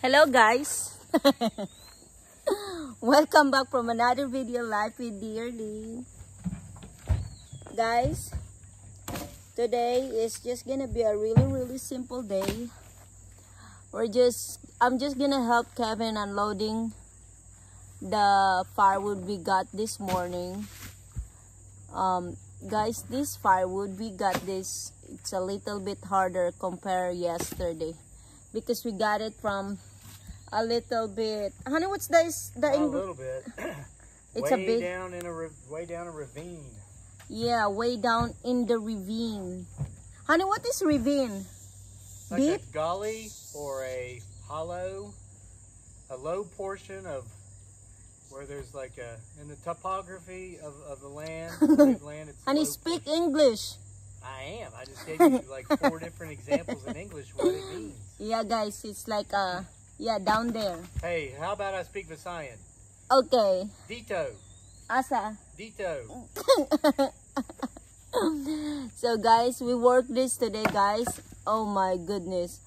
Hello guys. Welcome back from another video live with Dearly. Guys, today is just gonna be a really simple day. I'm just gonna help Kevin unloading the firewood we got this morning. Guys, this firewood we got this, it's a little bit harder compared yesterday because we got it from a little bit. Honey, what's this? A little bit. It's way a big down in way down a ravine. Yeah, way down in the ravine. Honey, what is ravine? Like a gully or a hollow, a low portion of where there's like in the topography of the land. It's Honey, speak English. I am. I just gave you like 4 different examples in English what it means. Yeah, guys, it's like yeah, down there. Hey, how about I speak Visayan? Okay. Dito. Asa. Dito. So guys, we worked this today, guys. Oh my goodness.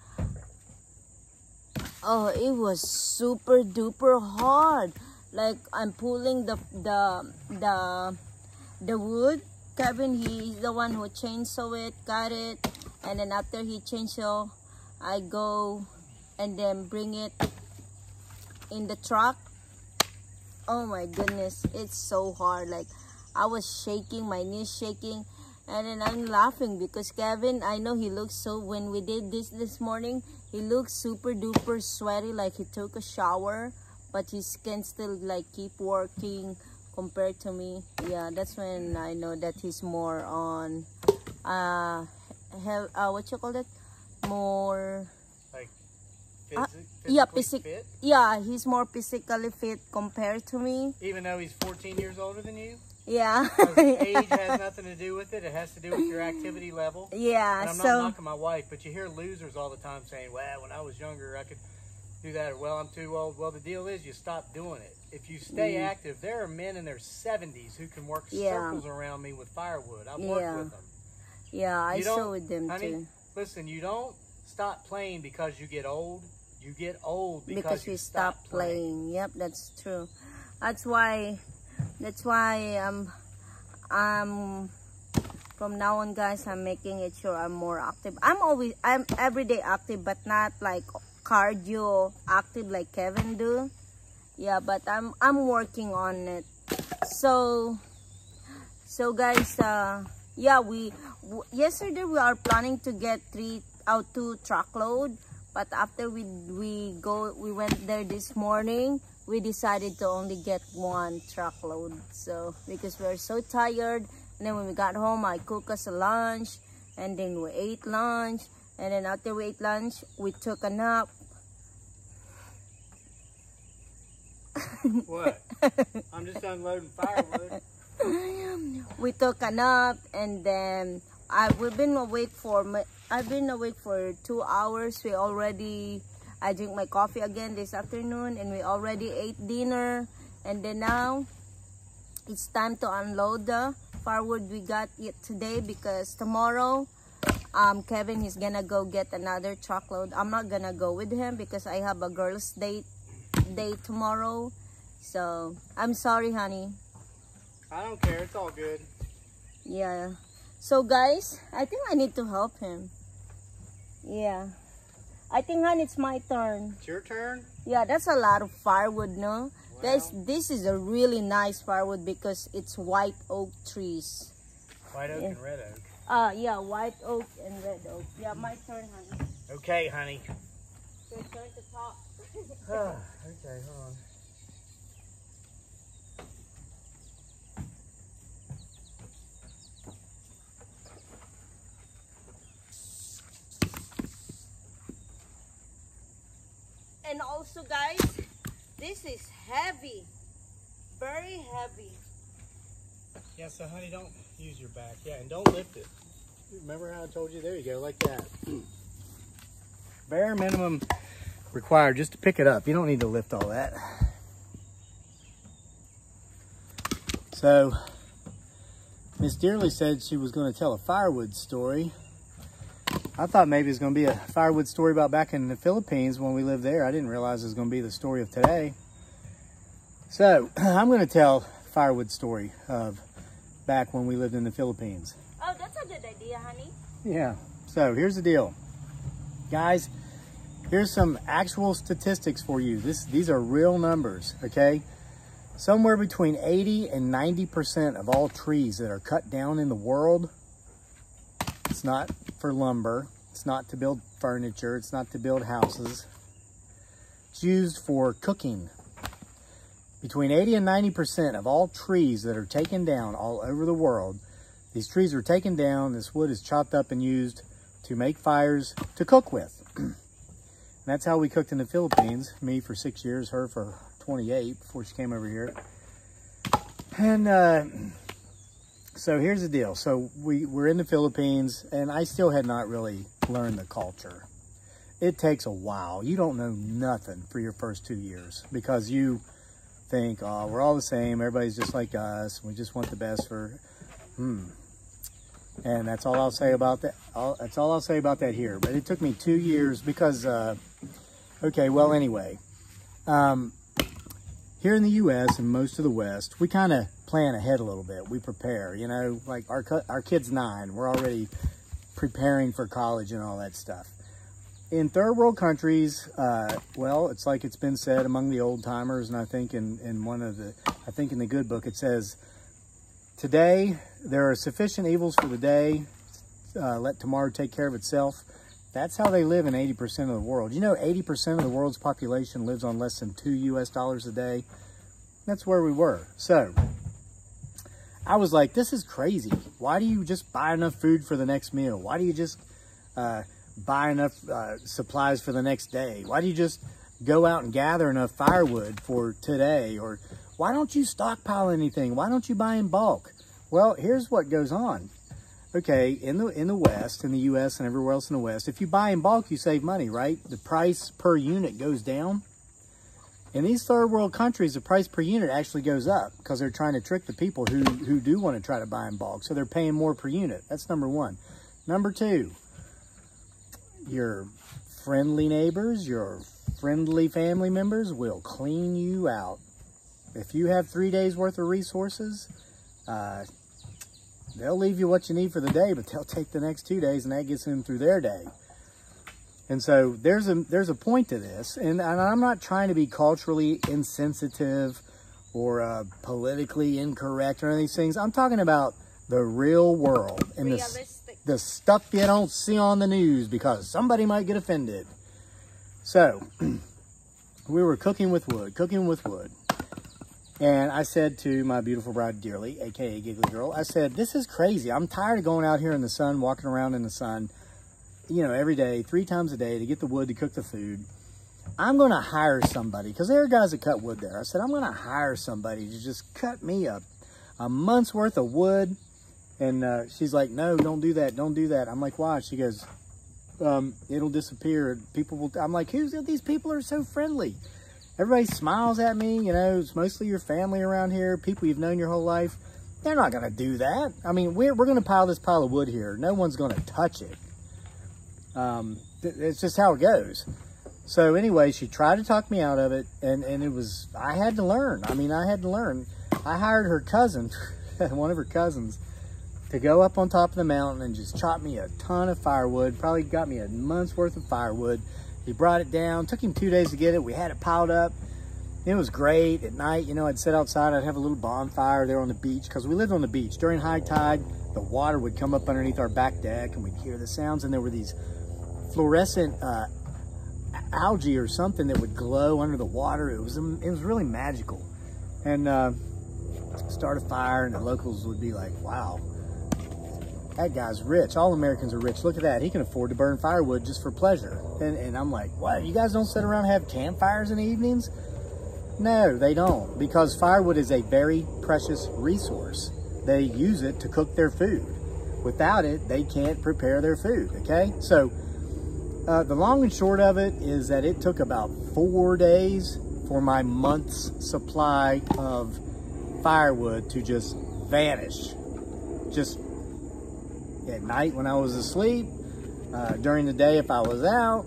Oh, it was super duper hard. Like I'm pulling the wood. Kevin, he's the one who chainsaw it, cut it, and then after he chainsaw, I go and then bring it in the truck. Oh my goodness, it's so hard. Like I was shaking, my knees shaking, and then I'm laughing because Kevin, I know he looks so, when we did this morning, he looked super duper sweaty, like he took a shower, but his skin still like keep working compared to me. Yeah, that's when I know that he's more on what you call that, more like fit? Yeah, he's more physically fit compared to me. Even though he's 14 years older than you? Yeah. Age has nothing to do with it. It has to do with your activity level. Yeah. And I'm not knocking my wife, but you hear losers all the time saying, well, when I was younger, I could do that, or well, I'm too old. Well, the deal is you stop doing it. If you stay active, there are men in their 70s who can work circles around me with firewood. I've worked with them. Yeah, I saw with them too. Listen, you don't stop playing because you get old. You get old because you stop playing. Yep, that's true. That's why I'm from now on, guys, I'm making it sure I'm more active. I'm everyday active, but not like cardio active like Kevin do. Yeah, but I'm working on it. So guys, yeah, yesterday we are planning to get 2 truckload, but after we went there this morning, we decided to only get 1 truckload. So because we're so tired, and then when we got home, I cooked us a lunch, and then we ate lunch, and then after we ate lunch, we took a nap. What? I'm just unloading firewood. We took a nap, and then I've been awake for 2 hours. I drink my coffee again this afternoon, and we already ate dinner, and then now it's time to unload the firewood we got it today, because tomorrow Kevin is gonna go get another truckload. I'm not gonna go with him because I have a girls' day tomorrow. So I'm sorry, honey. I don't care, it's all good. Yeah. So guys, I think I need to help him. Yeah. I think, honey, it's my turn. It's your turn? Yeah, that's a lot of firewood, no? Wow. Guys, this is a really nice firewood because it's white oak trees. White oak and red oak. Yeah, white oak and red oak. Yeah, my turn, honey. Okay, honey. Your turn to talk. Okay, hold on. And also, guys, this is heavy, very heavy. Yeah, so honey, don't use your back. Yeah, and don't lift it. Remember how I told you? There you go, like that. Bare minimum required just to pick it up. You don't need to lift all that. So, Miss Dearly said she was going to tell a firewood story. I thought maybe it's going to be a firewood story about back in the Philippines when we lived there. I didn't realize it was going to be the story of today. So I'm going to tell firewood story of back when we lived in the Philippines. Oh, that's a good idea, honey. Yeah. So here's the deal. Guys, here's some actual statistics for you. These are real numbers, okay? Somewhere between 80 and 90% of all trees that are cut down in the world, it's not for lumber, it's not to build furniture, it's not to build houses. It's used for cooking. Between 80 and 90% of all trees that are taken down all over the world, these trees are taken down, this wood is chopped up and used to make fires to cook with. And that's how we cooked in the Philippines. Me for 6 years, her for 28 before she came over here. And so here's the deal. So we're in the Philippines, and I still had not really learned the culture. It takes a while. You don't know nothing for your first 2 years because you think, oh, we're all the same. Everybody's just like us. We just want the best for, And that's all I'll say about that. That's all I'll say about that here. But it took me 2 years because, okay, well, anyway. Here in the U.S. and most of the West, we kind of plan ahead a little bit. We prepare, you know, like our kid's 9. We're already preparing for college and all that stuff. In third world countries, well, it's like it's been said among the old timers, and I think in the good book, it says, today, there are sufficient evils for the day. Let tomorrow take care of itself. That's how they live in 80% of the world. You know, 80% of the world's population lives on less than $2 US a day. That's where we were. So I was like, this is crazy. Why do you just buy enough food for the next meal? Why do you just buy enough supplies for the next day? Why do you just go out and gather enough firewood for today? Or why don't you stockpile anything? Why don't you buy in bulk? Well, here's what goes on. Okay, in the West, in the U.S. and everywhere else in the West, if you buy in bulk, you save money, right? The price per unit goes down. In these third world countries, the price per unit actually goes up because they're trying to trick the people who do want to try to buy in bulk. So they're paying more per unit. That's number one. Number two, your friendly neighbors, your friendly family members will clean you out. If you have 3 days worth of resources, they'll leave you what you need for the day, but they'll take the next 2 days, and that gets them through their day. And so there's a point to this, and I'm not trying to be culturally insensitive or politically incorrect or any of these things. I'm talking about the real world and the stuff you don't see on the news because somebody might get offended. So we were cooking with wood. And I said to my beautiful bride, Dearly, aka Giggly Girl, I said, this is crazy. I'm tired of going out here in the sun, walking around in the sun, you know, every day, 3 times a day to get the wood to cook the food. I'm going to hire somebody, because there are guys that cut wood there. I said, I'm going to hire somebody to just cut me a month's worth of wood. And she's like, no, don't do that. Don't do that. I'm like, why? She goes, it'll disappear. People will. I'm like, these people are so friendly. Everybody smiles at me, you know, it's mostly your family around here, people you've known your whole life. They're not going to do that. I mean, we're going to pile this pile of wood here. No one's going to touch it. It's just how it goes. So anyway, she tried to talk me out of it, and it was, I had to learn. I mean, I had to learn. I hired her cousin, one of her cousins, to go up on top of the mountain and just chop me a ton of firewood. Probably got me a month's worth of firewood. He brought it down. Took him 2 days to get it. We had it piled up. It was great. At night, you know, I'd sit outside. I'd have a little bonfire there on the beach because we lived on the beach. During high tide, the water would come up underneath our back deck and we'd hear the sounds. And there were these fluorescent algae or something that would glow under the water. It was really magical. And start a fire, and the locals would be like, wow, that guy's rich. All Americans are rich. Look at that. He can afford to burn firewood just for pleasure. And I'm like, what? You guys don't sit around and have campfires in the evenings? No, they don't. Because firewood is a very precious resource. They use it to cook their food. Without it, they can't prepare their food, okay? So the long and short of it is that it took about 4 days for my month's supply of firewood to just vanish. Just at night when I was asleep, During the day, if I was out,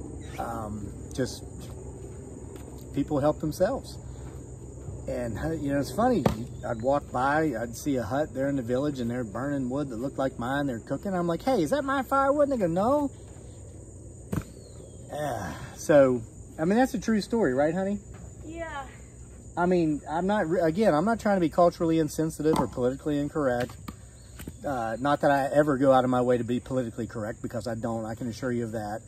just people help themselves. And, you know, it's funny. I'd walk by, I'd see a hut there in the village, and they're burning wood that looked like mine. They're cooking. I'm like, hey, is that my firewood? And they go, no. So, I mean, that's a true story, right, honey? Yeah. I mean, I'm not trying to be culturally insensitive or politically incorrect. Not that I ever go out of my way to be politically correct, because I don't. I can assure you of that.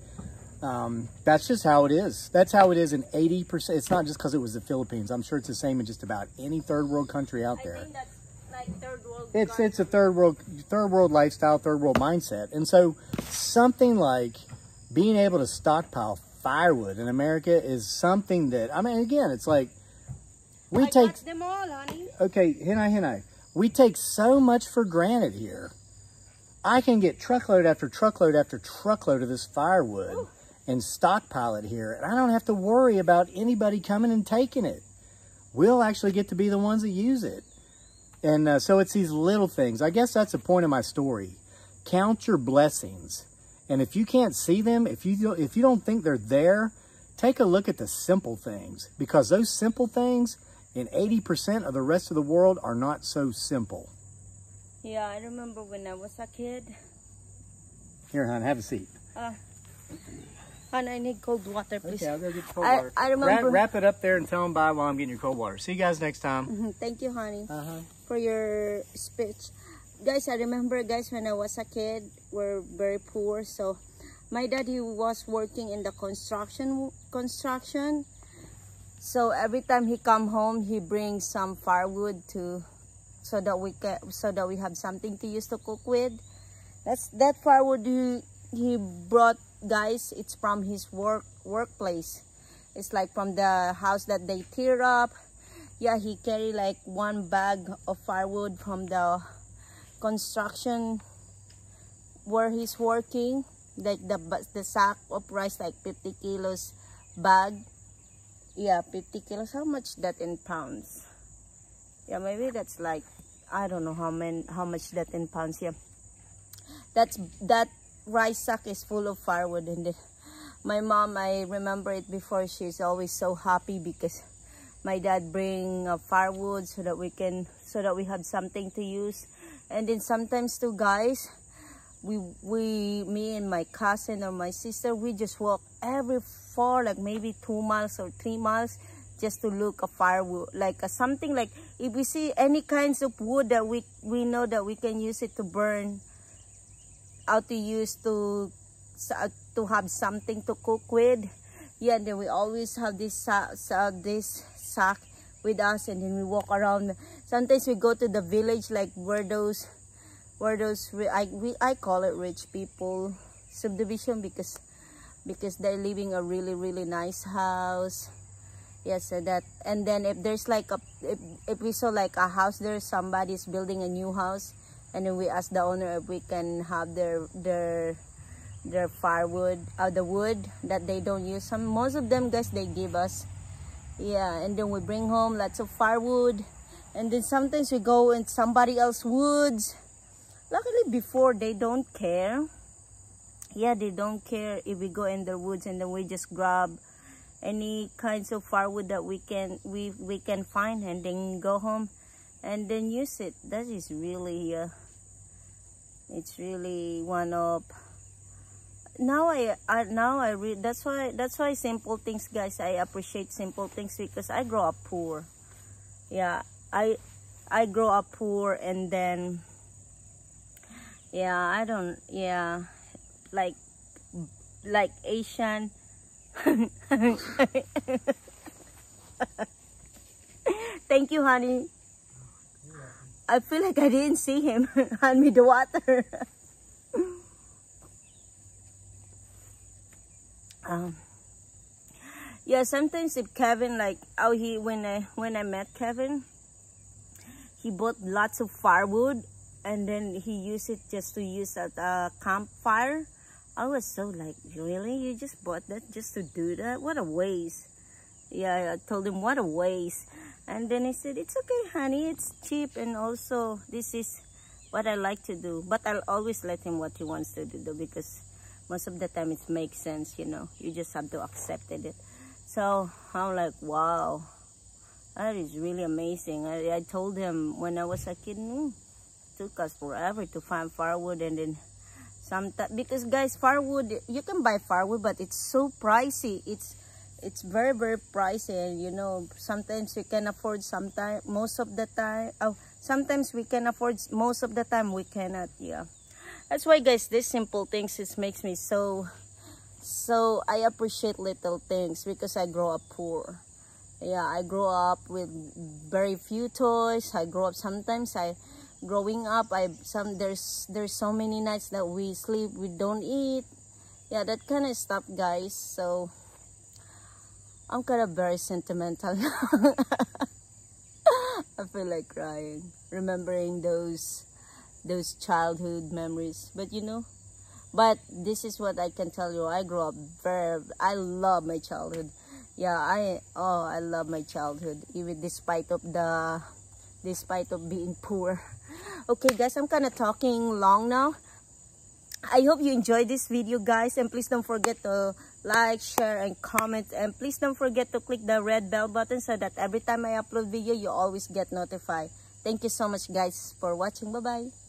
That's just how it is. That's how it is in 80%. It's not just because it was the Philippines. I'm sure it's the same in just about any third world country out there. I think that's like third world. It's a third world lifestyle, third world mindset. And so something like being able to stockpile firewood in America is something that, I mean, again, it's like we take got them all, honey. Okay, Hinai. We take so much for granted here. I can get truckload after truckload after truckload of this firewood. Ooh. And stockpile it here. And I don't have to worry about anybody coming and taking it. We'll actually get to be the ones that use it. And so it's these little things. I guess that's the point of my story. Count your blessings. And if you can't see them, if you don't think they're there, take a look at the simple things. Because those simple things in 80% of the rest of the world are not so simple. Yeah, I remember when I was a kid. Here, hon, have a seat. Hon, I need cold water, please. Okay, I'll go get the cold water. I remember. Wrap it up there and tell them bye while I'm getting your cold water. See you guys next time. Thank you, honey, for your speech. Guys, I remember, guys, when I was a kid, we're very poor. So my dad, he was working in the construction. So every time he come home, he brings some firewood so that we have something to use to cook with. That firewood he brought, guys, it's from his workplace. It's like from the house that they tear up. Yeah, he carry like one bag of firewood from the construction where he's working, like the sack of rice, like 50 kilos bag. Yeah, 50 kilos. How much that in pounds? Yeah, maybe that's like, I don't know how much that in pounds. Yeah, that rice sack is full of firewood. And my mom, I remember it before, she's always so happy because my dad bring firewood so that we have something to use. And then sometimes too, guys, me and my cousin or my sister, we just walk every far, like maybe 2 miles or 3 miles, just to look at firewood, like something like if we see any kinds of wood that we know that we can use it to burn, how to use to have something to cook with. Yeah, and then we always have this sack with us, and then we walk around. Sometimes we go to the village, like where those I call it rich people subdivision, because they're living a really nice house. Yes, so that, and then if there's like if we saw like a house there, somebody's building a new house, and then we ask the owner if we can have their firewood, the wood that they don't use. Most of them, guys, they give us. Yeah, and then we bring home lots of firewood, and then sometimes we go in somebody else's woods. Luckily before, they don't care. Yeah, they don't care if we go in their woods, and then we just grab any kinds of firewood that we can find, and then go home and then use it. That is really it's really one of, now I read, that's why simple things, guys, I appreciate simple things, because I grow up poor. Yeah, I grow up poor, and then yeah, I don't, yeah, like Asian. Thank you, honey. I feel like I didn't see him. Hand me the water. Yeah, sometimes if Kevin, like when I met Kevin, he bought lots of firewood, and then he used it just to use at a campfire. I was so like, really? You just bought that just to do that? What a waste. Yeah, I told him, what a waste. And then he said, it's okay, honey, it's cheap, and also this is what I like to do. But I'll always let him what he wants to do, because most of the time it makes sense, you know. You just have to accept it. So I'm like, wow, that is really amazing. I told him when I was a kid, it took us forever to find firewood, and then sometimes, because guys, firewood, you can buy firewood, but it's so pricey. It's very, very pricey, and you know, sometimes we can afford, sometimes most of the time, sometimes we can afford, most of the time we cannot. Yeah, that's why guys, these simple things, it makes me so I appreciate little things, because I grew up poor. Yeah, I grew up with very few toys. I grew up, sometimes growing up, there's so many nights that we sleep, we don't eat. Yeah, that kind of stuff, guys. So I'm kind of very sentimental now. I feel like crying, remembering those childhood memories. But you know, but this is what I can tell you. I grew up I love my childhood. Yeah, I love my childhood, even despite of being poor. Okay guys, I'm kind of talking long now. I hope you enjoyed this video, guys, and please don't forget to like, share, and comment, and please don't forget to click the red bell button so that every time I upload video, you always get notified. Thank you so much guys for watching. Bye bye.